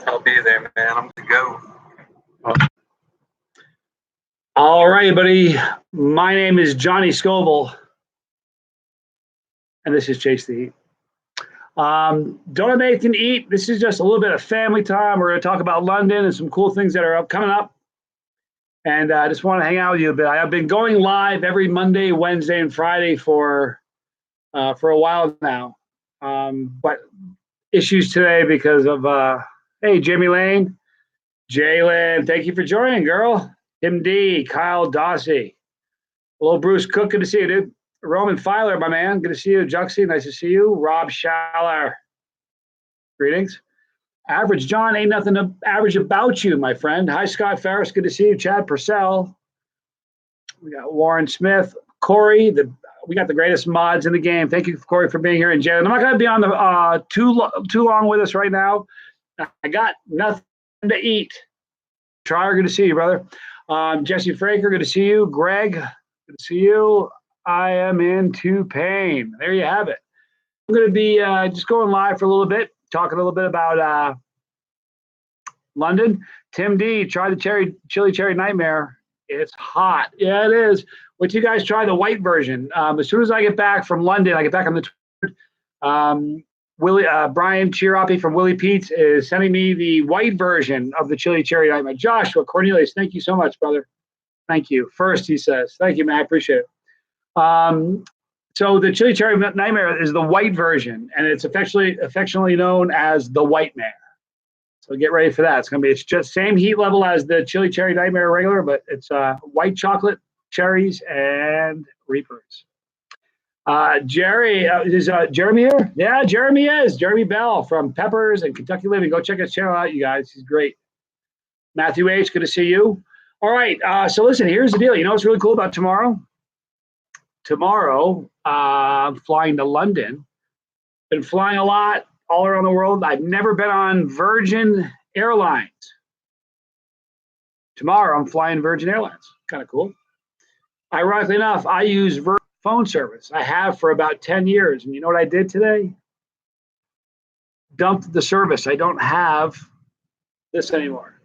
I'll be there, man. I'm to go. All right, buddy. My name is Johnny Scoville, and this is Chase the Heat. Don't have anything to eat. This is just a little bit of family time. We're going to talk about London and some cool things that are coming up. And I just want to hang out with you a bit. I've been going live every Monday, Wednesday, and Friday for a while now. But issues today because of, hey, Jamie Lane, Jalen, thank you for joining, girl. Tim D, Kyle Dossie. Hello, Bruce Cook, good to see you, dude. Roman Filer, my man, good to see you. Juxie, nice to see you. Rob Schaller, greetings. Average John, ain't nothing to average about you, my friend. Hi, Scott Ferris, good to see you. Chad Purcell. We got Warren Smith. Corey, we got the greatest mods in the game. Thank you, Corey, for being here. And Jen, I'm not going to be on the too long with us right now. I got nothing to eat. Trier, good to see you, brother. Jesse Fraker, good to see you. Greg, good to see you. I am into pain. There you have it. I'm going to be just going live for a little bit, talking a little bit about London. Tim D, try the Chilli Cherry Nightmare. It's hot. Yeah, it is. Wait till you guys try the white version. As soon as I get back from London, I get back on the 23rd. Brian Chiarapi from Willie Pete's is sending me the white version of the Chilli Cherry Nightmare. Joshua Cornelius, thank you so much, brother. Thank you. First, he says. Thank you, man. I appreciate it. So the Chilli Cherry Nightmare is the white version, and it's affectionately known as the White Mare. So get ready for that. It's just same heat level as the Chilli Cherry Nightmare regular, but it's white chocolate, cherries, and reapers. Jerry, is Jeremy here? Yeah, Jeremy is. Jeremy Bell from Peppers and Kentucky Living. Go check his channel out, you guys. He's great. Matthew H., good to see you. All right, so listen, here's the deal. You know what's really cool about tomorrow? Tomorrow, I'm flying to London. Been flying a lot all around the world. I've never been on Virgin Airlines. Tomorrow, I'm flying Virgin Airlines. Kind of cool. Ironically enough, I use Virgin phone service. I have for about 10 years. And you know what I did today? Dumped the service. I don't have this anymore.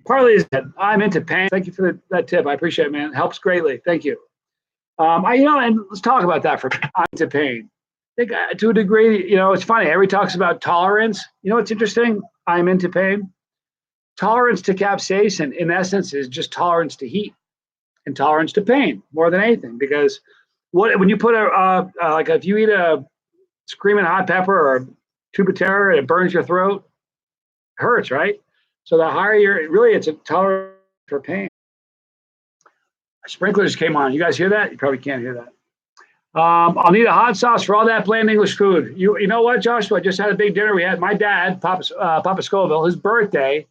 Partly is that I'm into pain. Thank you for that tip. I appreciate it, man. It helps greatly. Thank you. And let's talk about that for I'm into pain. I think to a degree, it's funny. Everybody talks about tolerance. You know what's interesting? I'm into pain. Tolerance to capsaicin, in essence, is just tolerance to heat and tolerance to pain more than anything. Because when you put if you eat a screaming hot pepper or a tube of terror and it burns your throat, it hurts, right? So the higher it's a tolerance for pain. Sprinklers came on. You guys hear that? You probably can't hear that. I'll need a hot sauce for all that bland English food. You know what, Joshua? I just had a big dinner. We had my dad, Papa Scoville. His birthday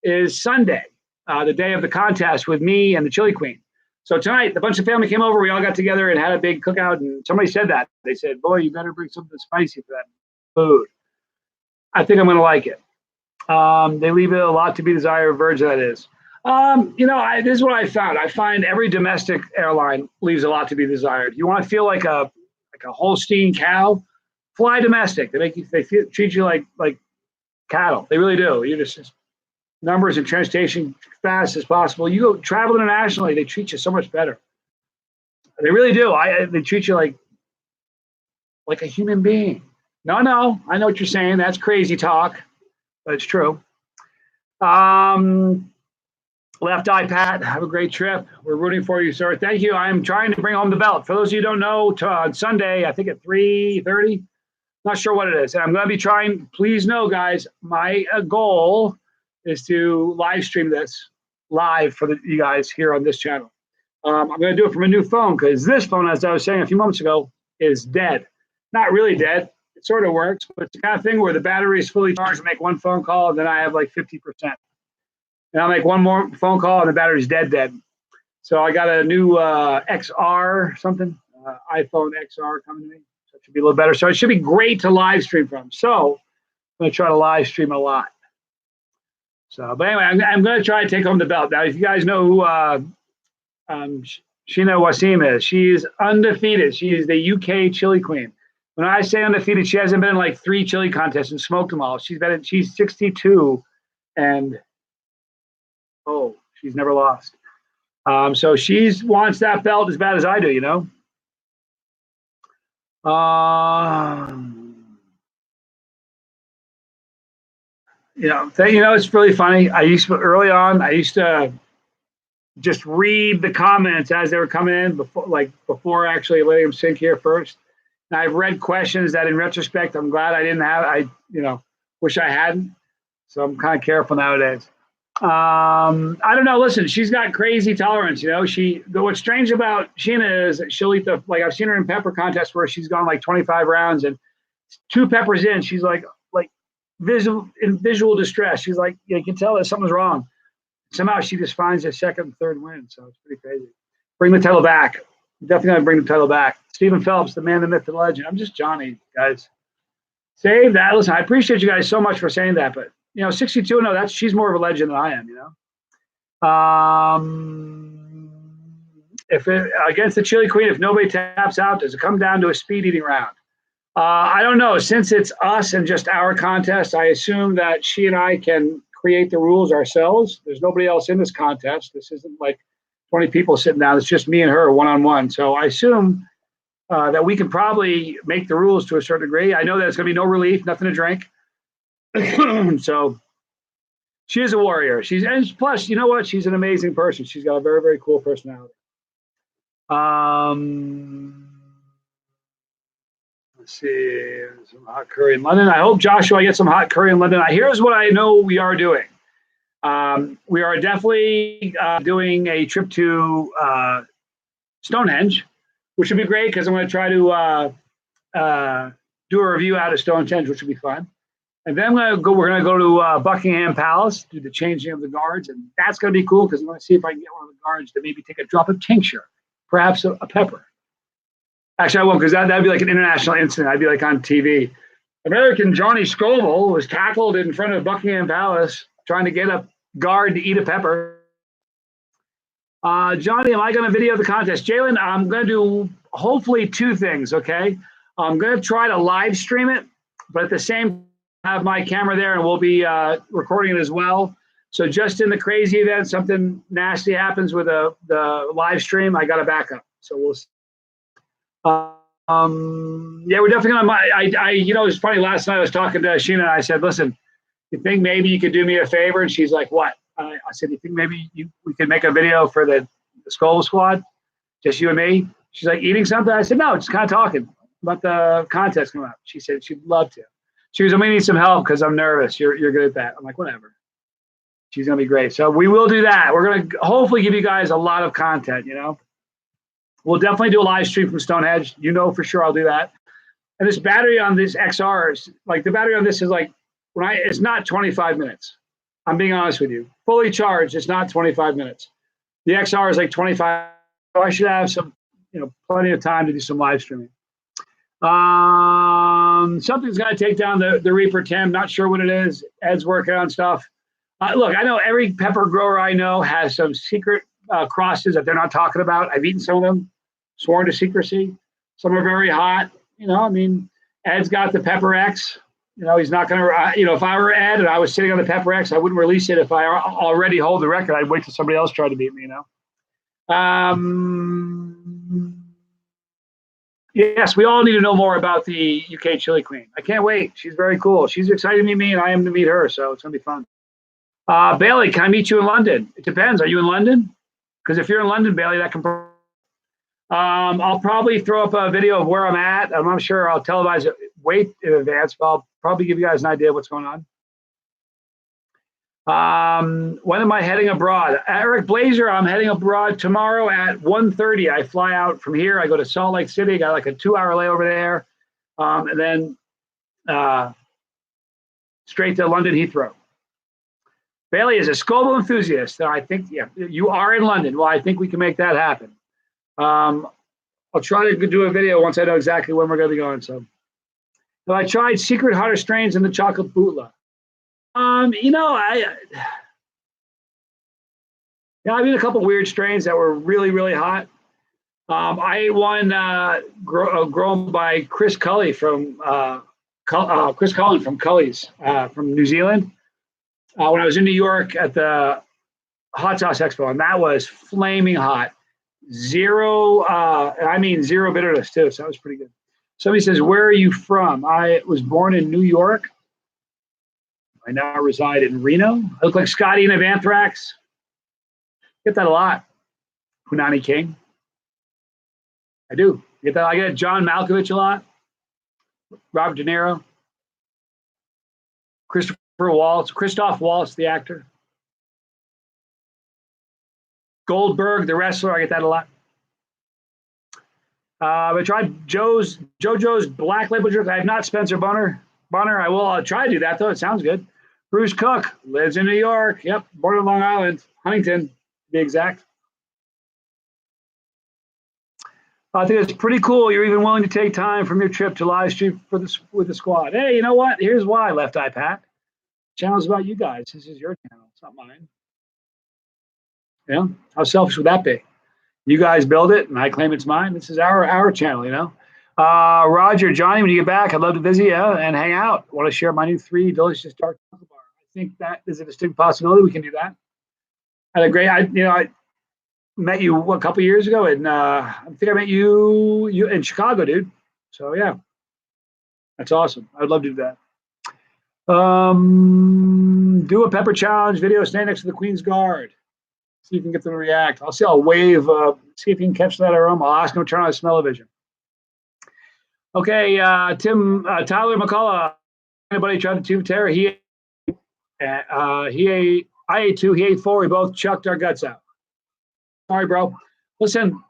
is Sunday, the day of the contest with me and the Chili Queen. So tonight, a bunch of family came over. We all got together and had a big cookout. And somebody said that. They said, boy, you better bring something spicy for that food. I think I'm going to like it. They leave it a lot to be desired. Virgin, that is. This is what I found. I find every domestic airline leaves a lot to be desired. You want to feel like a Holstein cow? Fly domestic. Treat you like cattle. They really do. You just numbers and transportation fast as possible. You go travel internationally, they treat you so much better. They really do. They treat you like a human being. No, I know what you're saying. That's crazy talk, but it's true. Left eye, Pat. Have a great trip. We're rooting for you, sir. Thank you. I'm trying to bring home the belt. For those of you who don't know, on Sunday, I think at 3:30. Not sure what it is. And I'm going to be trying. Please know, guys, my goal is to live stream this live for you guys here on this channel. I'm going to do it from a new phone because this phone, as I was saying a few moments ago, is dead. Not really dead. It sort of works, but it's the kind of thing where the battery is fully charged to make one phone call, and then I have like 50%. And I'll make one more phone call, and the battery's dead. So I got a new XR something, iPhone XR coming to me. So it should be a little better. So it should be great to live stream from. So I'm going to try to live stream a lot. So, but anyway, I'm going to try to take home the belt. Now, if you guys know who Sheena Wasim is, she's undefeated. She is the UK Chili Queen. When I say undefeated, she hasn't been in like 3 chili contests and smoked them all. She's 62, and she's never lost. So she's wants that belt as bad as I do, you know. It's really funny. I used to just read the comments as they were coming in before actually letting them sink here first. And I've read questions that in retrospect, I'm glad I didn't have. Wish I hadn't. So I'm kind of careful nowadays. I don't know. Listen, she's got crazy tolerance. What's strange about Sheena is she'll eat I've seen her in pepper contests where she's gone like 25 rounds and 2 peppers in, she's like visual distress. She's like, you can tell that something's wrong. Somehow she just finds a second and third win. So it's pretty crazy. Bring the title back. Definitely going to bring the title back. Stephen Phelps, the man, the myth, the legend. I'm just Johnny, guys. Save that. Listen, I appreciate you guys so much for saying that, but 62-0, she's more of a legend than I am, Against the Chili Queen, if nobody taps out, does it come down to a speed eating round? I don't know. Since it's us and just our contest, I assume that she and I can create the rules ourselves. There's nobody else in this contest. This isn't like 20 people sitting down. It's just me and her one-on-one. So I assume that we can probably make the rules to a certain degree. I know that it's going to be no relief, nothing to drink. So she is a warrior. And plus, you know what? She's an amazing person. She's got a very, very cool personality. Let's see, some hot curry in London. I hope Joshua gets some hot curry in London. Here's what I know we are doing. We are definitely doing a trip to Stonehenge, which would be great because I'm going to try to do a review out of Stonehenge, which would be fun. And then we're going to go to Buckingham Palace, do the changing of the guards, and that's going to be cool because I'm going to see if I can get one of the guards to maybe take a drop of tincture, perhaps a pepper. Actually, I won't, because that'd be like an international incident. I'd be like on TV. American Johnny Scoville was tackled in front of Buckingham Palace trying to get a guard to eat a pepper. Johnny, am I going to video the contest? Jalen, I'm going to do hopefully 2 things, okay? I'm going to try to live stream it, but at the same time, have my camera there, and we'll be recording it as well. So just in the crazy event something nasty happens with the live stream, I got a backup. So we'll see. Yeah, we're definitely gonna. It's funny. Last night I was talking to Sheena, and I said, "Listen, you think maybe you could do me a favor?" And she's like, "What?" I said, "You think maybe we could make a video for the Scoville Squad, just you and me?" She's like, "Eating something?" I said, "No, just kind of talking about the contest coming up." She said she'd love to. She goes, "I'm gonna need some help because I'm nervous. You're good at that." I'm like, "Whatever." She's gonna be great. So we will do that. We're gonna hopefully give you guys a lot of content. We'll definitely do a live stream from Stonehenge. For sure I'll do that. And this battery on this XR is the battery on this is it's not 25 minutes. I'm being honest with you. Fully charged, it's not 25 minutes. The XR is like 25. So I should have some, plenty of time to do some live streaming. Something's going to take down the Reaper Tim. Not sure what it is. Ed's working on stuff. Look, I know every pepper grower I know has some secret crosses that they're not talking about. I've eaten some of them, sworn to secrecy. Some are very hot. Ed's got the Pepper X. He's not going to, if I were Ed and I was sitting on the Pepper X, I wouldn't release it if I already hold the record. I'd wait till somebody else tried to beat me, Yes, we all need to know more about the UK Chili Queen. I can't wait. She's very cool. She's excited to meet me, and I am to meet her, so it's going to be fun. Bailey, can I meet you in London? It depends. Are you in London? Because if you're in London, Bailey, that can. I'll probably throw up a video of where I'm at. I'm not sure I'll televise it way in advance, but I'll probably give you guys an idea of what's going on. When am I heading abroad? Eric Blazer, I'm heading abroad tomorrow at 1:30. I fly out from here. I go to Salt Lake City. Got like a 2-hour layover there. And then straight to London Heathrow. Bailey is a Scoville enthusiast. So I think, yeah, you are in London. Well, I think we can make that happen. I'll try to do a video once I know exactly when we're going to be going. So I tried secret hotter strains in the chocolate bootla. I've eaten a couple weird strains that were really, really hot. I ate one grown by Chris Cully from Chris Cullen from Cully's from New Zealand when I was in New York at the Hot Sauce Expo, and that was flaming hot. Zero, I mean zero bitterness too, so that was pretty good. Somebody says, "Where are you from?" I was born in New York. I now reside in Reno. I look like Scotty and of Anthrax. Get that a lot. Punani King. I do. Get that. I get John Malkovich a lot. Robert De Niro. Christoph Waltz, the actor. Goldberg, the wrestler. I get that a lot. I tried JoJo's Black Label drink. I have not Spencer Bunner. I will. I'll try to do that though. It sounds good. Bruce Cook lives in New York. Yep, born in Long Island, Huntington, to be exact. I think it's pretty cool. You're even willing to take time from your trip to live stream with the squad. Hey, you know what? Here's why, Left Eye Pat. Channel's about you guys. This is your channel. It's not mine. Yeah, how selfish would that be? You guys build it, and I claim it's mine. This is our channel, you know. Roger, Johnny, when you get back, I'd love to visit you and hang out. I want to share my new 3 delicious dark chocolate bar. I think that is a distinct possibility. We can do that. I had a great, I met you a couple years ago, and I think I met you in Chicago, dude. So yeah, that's awesome. I'd love to do that. Do a pepper challenge video. Stand next to the Queen's Guard. See if you can get them to react. I'll wave. See if you can catch that aroma. I'll ask them to turn on the smell-o-vision. Okay, Tyler McCullough. Anybody tried the tube terror? I ate 2. He ate 4. We both chucked our guts out. Sorry, bro. Listen.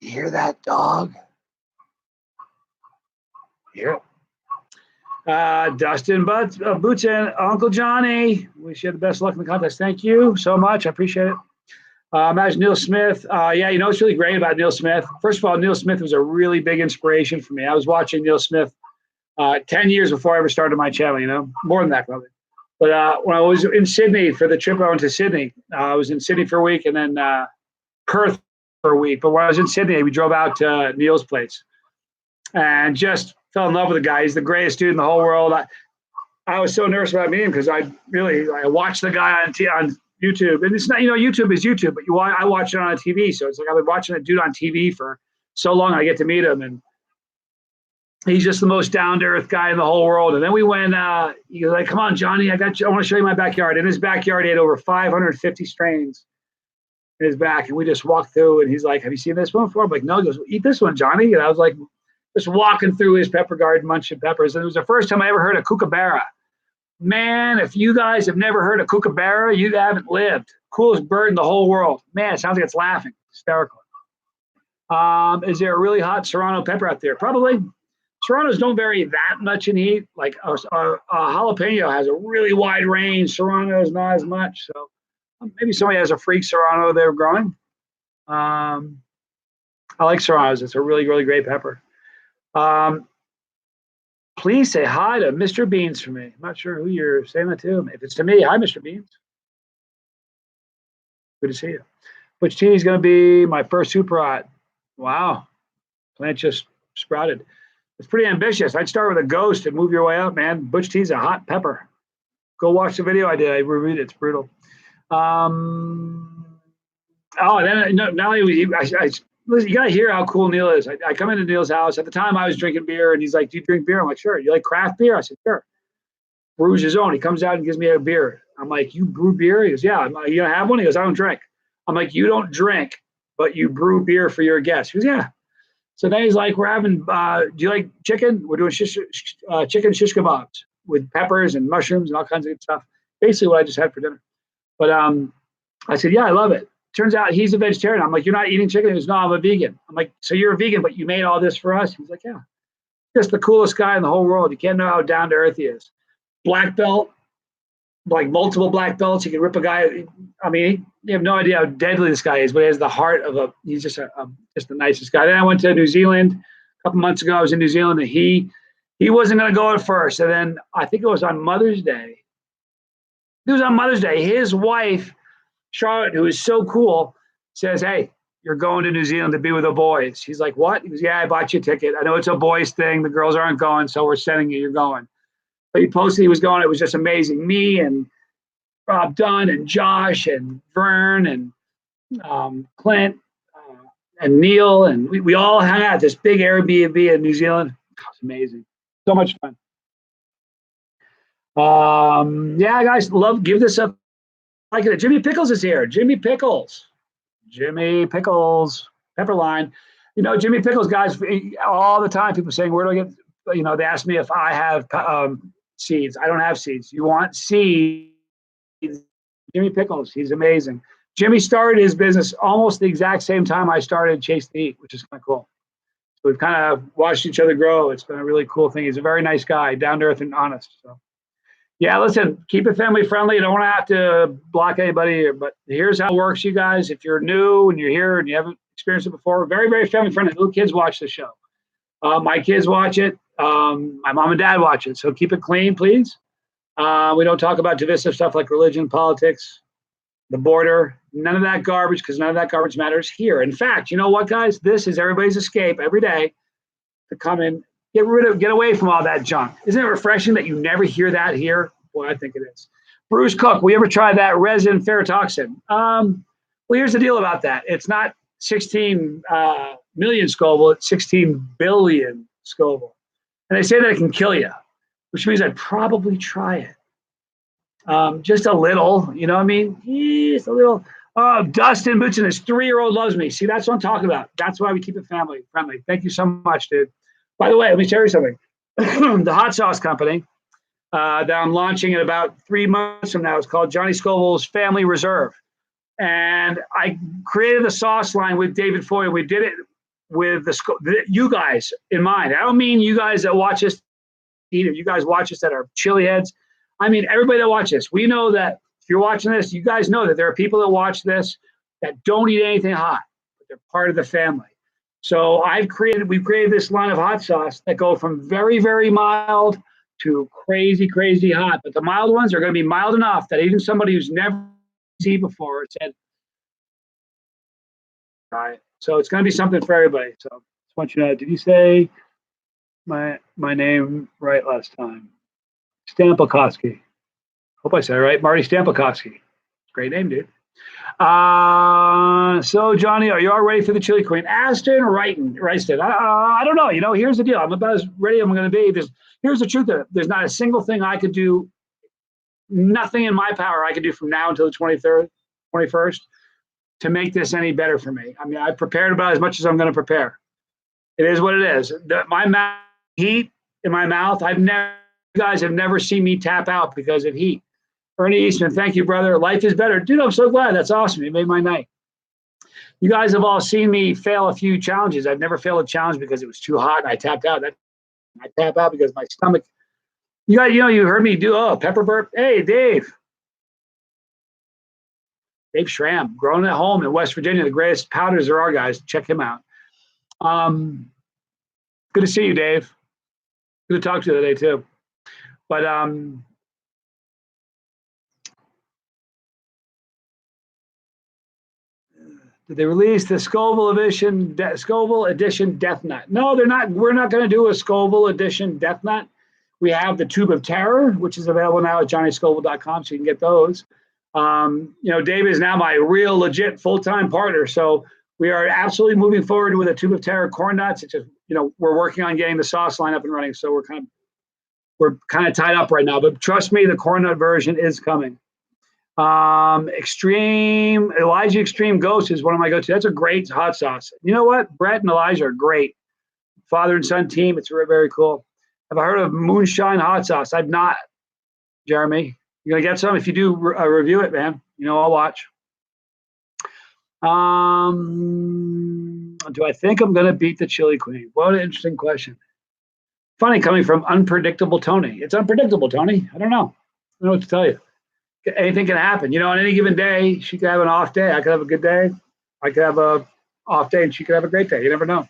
You hear that, dog? Hear it? Dustin Boots and Uncle Johnny. Wish you had the best luck in the contest. Thank you so much. I appreciate it. Imagine Neil Smith. Yeah, you know what's really great about Neil Smith? First of all, Neil Smith was a really big inspiration for me. I was watching Neil Smith 10 years before I ever started my channel, you know, more than that probably. But when I was in Sydney for the trip, I went to Sydney. I was in Sydney for a week and then Perth for a week. But when I was in Sydney, we drove out to Neil's place and just fell in love with the guy. He's the greatest dude in the whole world. I was so nervous about meeting him because I watched the guy on YouTube, and it's not, you know, YouTube is YouTube, but I watch it on a TV, so it's like I've been watching that dude on TV for so long. I get to meet him, and he's just the most down to earth guy in the whole world. And then we went. He was like, "Come on, Johnny, I got you. I want to show you my backyard." In his backyard, he had over 550 strains in his back, and we just walked through. And he's like, "Have you seen this one before?" I'm like, "No." He goes, "Eat this one, Johnny." And I was like, just walking through his pepper garden, munching peppers. And it was the first time I ever heard of kookaburra. Man, if you guys have never heard of kookaburra, you haven't lived. Coolest bird in the whole world. Man, it sounds like it's laughing. Hysterical. Is there a really hot Serrano pepper out there? Probably. Serranos don't vary that much in heat. Like a jalapeno has a really wide range. Serrano is not as much. So maybe somebody has a freak Serrano they're growing. I like Serranos. It's a really, really great pepper. Please say hi to Mr. Beans for me. I'm not sure who you're saying that to. If it's to me, hi, Mr. Beans. Good to see you. Butch T is going to be my first super hot. Wow. Plant just sprouted. It's pretty ambitious. I'd start with a ghost and move your way up, man. Butch T's a hot pepper. Go watch the video I did. I reviewed it. It's brutal. Then not only listen, you got to hear how cool Neil is. I come into Neil's house. At the time, I was drinking beer, and he's like, "Do you drink beer?" I'm like, "Sure." "You like craft beer?" I said, "Sure." Brews his own. He comes out and gives me a beer. I'm like, "You brew beer?" He goes, "Yeah." I'm like, "You gonna have one?" He goes, "I don't drink." I'm like, "You don't drink, but you brew beer for your guests." He goes, "Yeah." So then he's like, "We're having, do you like chicken? We're doing chicken shish kebabs with peppers and mushrooms and all kinds of good stuff." Basically what I just had for dinner. But I said, "Yeah, I love it." Turns out he's a vegetarian. I'm like, "You're not eating chicken?" He goes, "No, I'm a vegan." I'm like, "So you're a vegan, but you made all this for us?" He's like, "Yeah." Just the coolest guy in the whole world. You can't know how down to earth he is. Black belt, like multiple black belts. He can rip a guy. I mean, you have no idea how deadly this guy is, but he has the heart of he's just the nicest guy. Then I went to New Zealand a couple months ago. I was in New Zealand, and he wasn't going to go at first. And then I think it was on Mother's Day. It was on Mother's Day. His wife, Charlotte, who is so cool, says, "Hey, you're going to New Zealand to be with the boys. He's like, what? He goes, yeah, I bought you a ticket. I know it's a boys thing. The girls aren't going, so we're sending you. You're going. But he posted he was going. It was just amazing. Me and Rob Dunn and Josh and Vern and Clint and Neil, and we all hung out at this big Airbnb in New Zealand. It was amazing. So much fun. Yeah, guys, give this up. Like it. Jimmy Pickles is here. Jimmy Pickles, Pepperline. You know, Jimmy Pickles, guys, all the time people saying, where do I get, you know, they ask me if I have seeds. I don't have seeds. You want seeds? Jimmy Pickles, he's amazing. Jimmy started his business almost the exact same time I started Chase to Eat, which is kind of cool. So we've kind of watched each other grow. It's been a really cool thing. He's a very nice guy, down to earth and honest. So. Yeah, listen, keep it family friendly. You don't want to have to block anybody, but here's how it works, you guys. If you're new and you're here and you haven't experienced it before, very, very family friendly. Little kids watch the show. My kids watch it. My mom and dad watch it. So keep it clean, please. We don't talk about divisive stuff like religion, politics, the border, none of that garbage, because none of that garbage matters here. In fact, you know what, guys? This is everybody's escape every day to come in. Get away from all that junk. Isn't it refreshing that you never hear that here? Well, I think it is. Bruce Cook, we ever tried that resin ferritoxin? Well, here's the deal about that. It's not 16 million Scoville, it's 16 billion Scoville. And they say that it can kill you, which means I'd probably try it. Just a little, you know what I mean? Just a little. Dustin Bootson, his 3-year-old loves me. See, that's what I'm talking about. That's why we keep it family friendly. Thank you so much, dude. By the way, let me tell you something. The hot sauce company that I'm launching in about 3 months from now is called Johnny Scoville's Family Reserve. And I created the sauce line with David Foy. We did it with you guys in mind. I don't mean you guys that watch us eat it. You guys watch us that are chili heads. I mean, everybody that watches. We know that if you're watching this, you guys know that there are people that watch this that don't eat anything hot, but they're part of the family. So we've created this line of hot sauce that go from very, very mild to crazy, crazy hot. But the mild ones are going to be mild enough that even somebody who's never seen before said, all right. So it's going to be something for everybody. So I just want you to know, did you say my name right last time? Stampakowski. Hope I said it right. Marty Stampakowski. Great name, dude. So Johnny, are you all ready for the Chili Queen? Aston Wrighton. I don't know. You know, here's the deal. I'm about as ready as I'm going to be. Here's the truth of it. There's not a single thing I could do, nothing in my power I could do from now until the 23rd, 21st to make this any better for me. I mean, I've prepared about as much as I'm going to prepare. It is what it is. My mouth, heat in my mouth, you guys have never seen me tap out because of heat. Ernie Eastman, thank you, brother. Life is better. Dude, I'm so glad. That's awesome. You made my night. You guys have all seen me fail a few challenges. I've never failed a challenge because it was too hot and I tapped out. I tap out because my stomach. You heard me do pepper burp. Hey, Dave Schramm, growing at home in West Virginia, the greatest powders there are, guys. Check him out. Good to see you, Dave. Good to talk to you today too. But did they release the Scoville edition Death Nut? No, they're not. We're not going to do a Scoville edition Death Nut. We have the Tube of Terror, which is available now at johnnyscoville.com, so you can get those. Dave is now my real legit full-time partner, so we are absolutely moving forward with a Tube of Terror corn nuts. It's just, we're working on getting the sauce line up and running, so we're kind of tied up right now. But trust me, the corn nut version is coming. Elijah Extreme Ghost is one of my go-to. That's a great hot sauce. You know what? Brett and Elijah are great. Father and son team. It's very, very cool. Have I heard of Moonshine hot sauce? I've not. Jeremy, you gonna get some? If you do, review it, man. I'll watch. Do I think I'm gonna beat the Chili Queen? What an interesting question. Funny coming from unpredictable Tony. It's unpredictable, Tony. I don't know what to tell you. Anything can happen. On any given day, she could have an off day. I could have a good day. I could have a off day, and she could have a great day. You never know.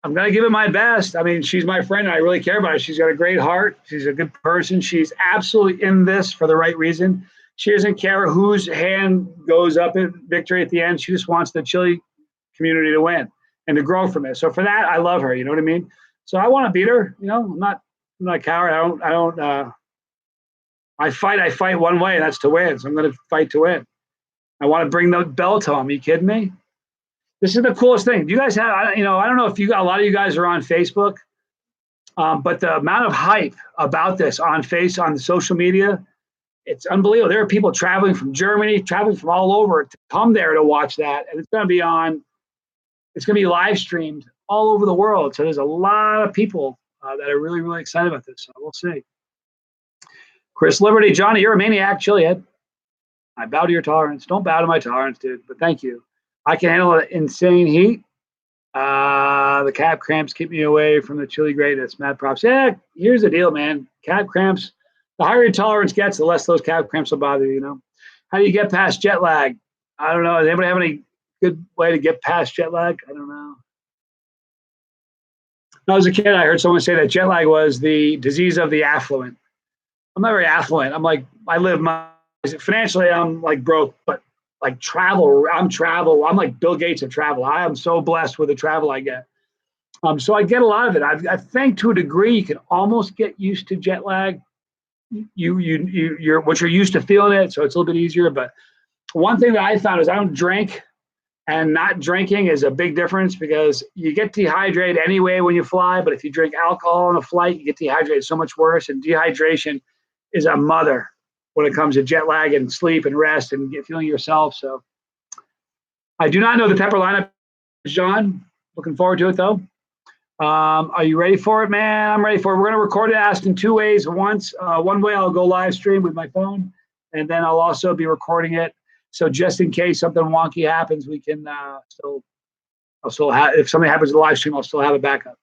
I'm going to give it my best. I mean, she's my friend, and I really care about her. She's got a great heart. She's a good person. She's absolutely in this for the right reason. She doesn't care whose hand goes up in victory at the end. She just wants the chili community to win and to grow from it. So for that, I love her. You know what I mean? So I want to beat her. You know, I'm not a coward. I fight one way, and that's to win. So I'm going to fight to win. I want to bring the belt home. Are you kidding me? This is the coolest thing. Do you guys have, you know, I don't know if a lot of you guys are on Facebook, but the amount of hype about this on the social media, it's unbelievable. There are people traveling from Germany, traveling from all over to come there to watch that. And it's going to be live streamed all over the world. So there's a lot of people that are really, really excited about this. So we'll see. Chris Liberty, Johnny, you're a maniac, chilihead. I bow to your tolerance. Don't bow to my tolerance, dude, but thank you. I can handle the insane heat. The calf cramps keep me away from the chili greatness. Mad props. Yeah, here's the deal, man. Calf cramps, the higher your tolerance gets, the less those calf cramps will bother you, you know? How do you get past jet lag? I don't know. Does anybody have any good way to get past jet lag? I don't know. When I was a kid, I heard someone say that jet lag was the disease of the affluent. I'm not very affluent. I'm like, financially, I'm like broke, but like I'm like Bill Gates of travel. I am so blessed with the travel I get. So I get a lot of it. I think to a degree you can almost get used to jet lag. You're used to feeling it, so it's a little bit easier. But one thing that I found is I don't drink, and not drinking is a big difference because you get dehydrated anyway when you fly. But if you drink alcohol on a flight, you get dehydrated so much worse. And dehydration is a mother when it comes to jet lag and sleep and rest and feeling yourself. So I do not know the pepper lineup, John. Looking forward to it, though. Are you ready for it, man? I'm ready for it. We're going to record it asked in two ways. One way I'll go live stream with my phone, and then I'll also be recording it. So just in case something wonky happens, we can I'll still have, if something happens in the live stream, I'll still have a backup.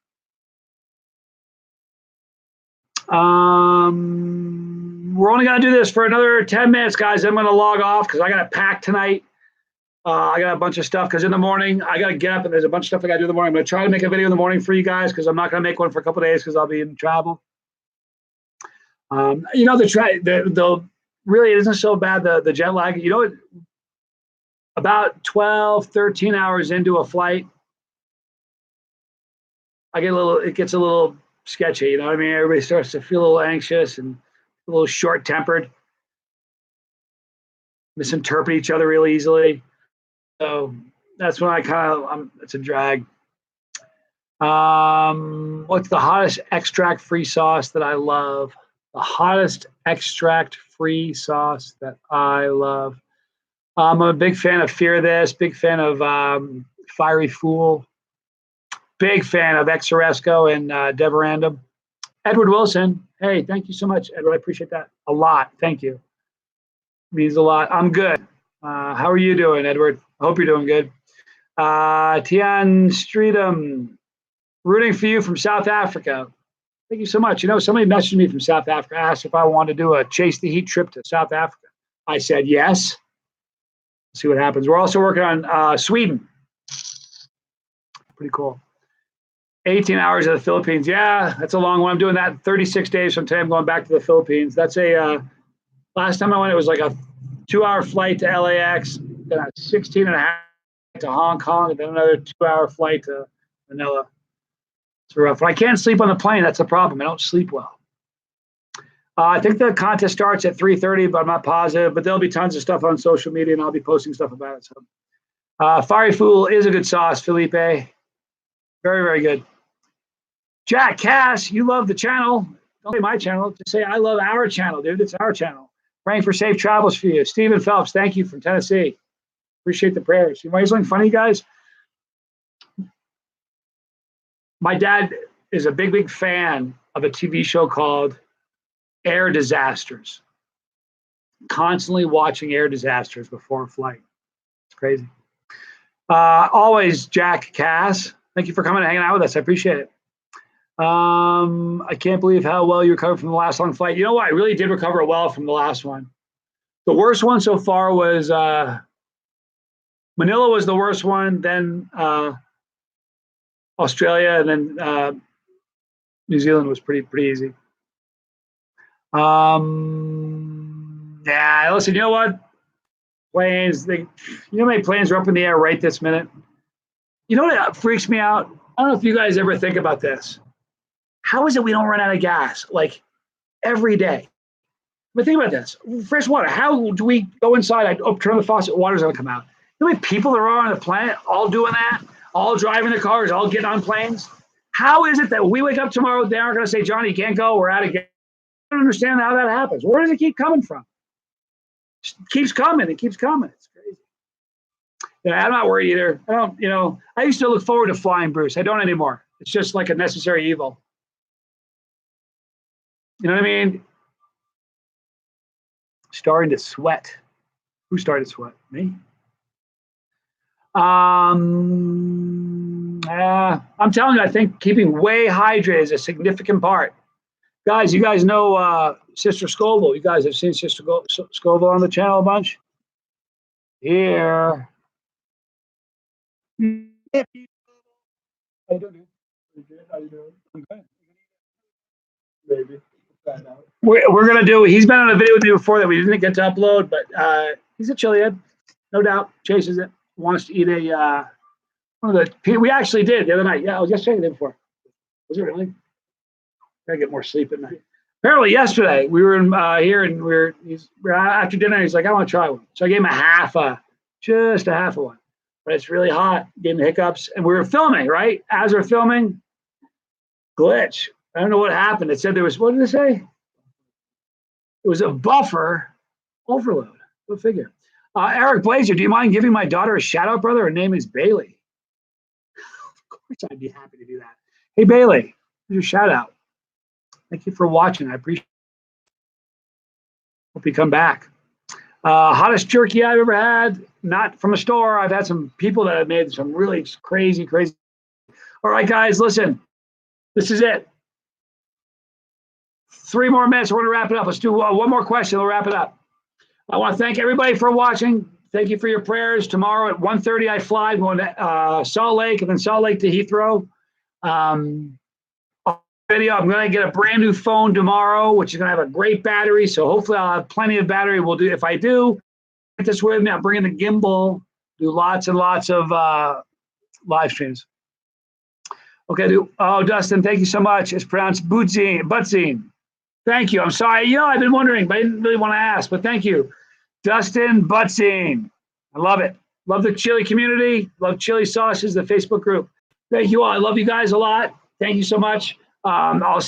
We're only going to do this for another 10 minutes, guys. I'm going to log off because I got to pack tonight. I got a bunch of stuff because in the morning, I got to get up and there's a bunch of stuff I got to do in the morning. I'm going to try to make a video in the morning for you guys because I'm not going to make one for a couple of days because I'll be in travel. You know, the really it isn't so bad, the jet lag. You know, about 12, 13 hours into a flight, it gets a little sketchy. You know what I mean? Everybody starts to feel a little anxious and a little short-tempered, misinterpret each other real easily. So that's when it's a drag. What's the hottest extract-free sauce that I love? The hottest extract-free sauce that I love. I'm a big fan of Fear This, big fan of Fiery Fool, big fan of Exoresco and Deverandum. Edward Wilson, hey, thank you so much, Edward. I appreciate that a lot. Thank you. Means a lot. I'm good. How are you doing, Edward? I hope you're doing good. Tian Streetum, rooting for you from South Africa. Thank you so much. You know, somebody messaged me from South Africa, asked if I wanted to do a Chase the Heat trip to South Africa. I said yes. Let's see what happens. We're also working on Sweden. Pretty cool. 18 hours of the Philippines. Yeah, that's a long one. I'm doing that 36 days from today. I'm going back to the Philippines. That's last time I went, it was like a 2-hour flight to LAX, then a 16 and a half to Hong Kong, and then another 2-hour flight to Manila. It's rough. But I can't sleep on the plane. That's the problem. I don't sleep well. I think the contest starts at 3:30, but I'm not positive. But there'll be tons of stuff on social media, and I'll be posting stuff about it. So, Fiery Fool is a good sauce, Felipe. Very, very good. Jack Cass, you love the channel. Don't say my channel. Just say I love our channel, dude. It's our channel. Praying for safe travels for you. Stephen Phelps, thank you from Tennessee. Appreciate the prayers. You know why something funny, guys? My dad is a big, big fan of a TV show called Air Disasters. Constantly watching air disasters before a flight. It's crazy. Always, Jack Cass. Thank you for coming and hanging out with us. I appreciate it. I can't believe how well you recovered from the last long flight. You know what? I really did recover well from the last one. The worst one so far was Manila was the worst one, then Australia, and then New Zealand was pretty easy. Yeah, listen, you know what? Planes, you know how many planes are up in the air right this minute? You know what freaks me out? I don't know if you guys ever think about this. How is it we don't run out of gas like every day? But think about this: fresh water. How do we go inside? I turn the faucet, water's gonna come out. You know how many people there are on the planet all doing that, all driving the cars, all getting on planes? How is it that we wake up tomorrow, they aren't gonna say, Johnny, you can't go, we're out of gas? I don't understand how that happens. Where does it keep coming from? It keeps coming, it keeps coming. It's crazy. Yeah, I'm not worried either. I don't, I used to look forward to flying, Bruce. I don't anymore. It's just like a necessary evil. You know what I mean? Starting to sweat. Who started to sweat? Me? I'm telling you, I think keeping way hydrated is a significant part. Guys, you guys know Sister Scoville. You guys have seen Sister Scoville on the channel a bunch? Here. How you doing? How you doing? Okay. Maybe. We're gonna do. He's been on a video with me before that we didn't get to upload, but he's a Chilean, no doubt. Chases it. Wants to eat a one of the. We actually did the other night. Yeah, I was yesterday, the day before. Was it really? Gotta get more sleep at night. Apparently, yesterday we were in here and we're after dinner. He's like, I want to try one. So I gave him just a half of one. But it's really hot. Gave him the hiccups, and we were filming. Right as we're filming, glitch. I don't know what happened. It said there was, what did it say? It was a buffer overload. Go figure. Eric Blazer, do you mind giving my daughter a shout out, brother? Her name is Bailey. Of course, I'd be happy to do that. Hey, Bailey, here's your shout out. Thank you for watching. I appreciate it. Hope you come back. Hottest jerky I've ever had, not from a store. I've had some people that have made some really crazy. All right, guys, listen. This is it. 3 more minutes. We're going to wrap it up. Let's do one more question. We'll wrap it up. I want to thank everybody for watching. Thank you for your prayers. Tomorrow at 1:30, I fly. I'm going to Salt Lake and then Salt Lake to Heathrow. Video. I'm going to get a brand new phone tomorrow, which is going to have a great battery. So hopefully I'll have plenty of battery. We'll do. If I do, get this with me. I'm bringing the gimbal. Do lots and lots of live streams. Okay. Dustin, thank you so much. It's pronounced Butzine. Thank you. I'm sorry. I've been wondering, but I didn't really want to ask. But thank you, Dustin Butzine. I love it. Love the chili community. Love chili sauces. The Facebook group. Thank you all. I love you guys a lot. Thank you so much. I'll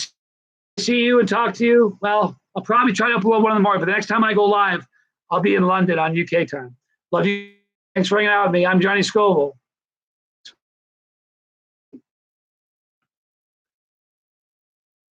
see you and talk to you. Well, I'll probably try to upload one in the morning, but the next time I go live, I'll be in London on UK time. Love you. Thanks for hanging out with me. I'm Johnny Scoville.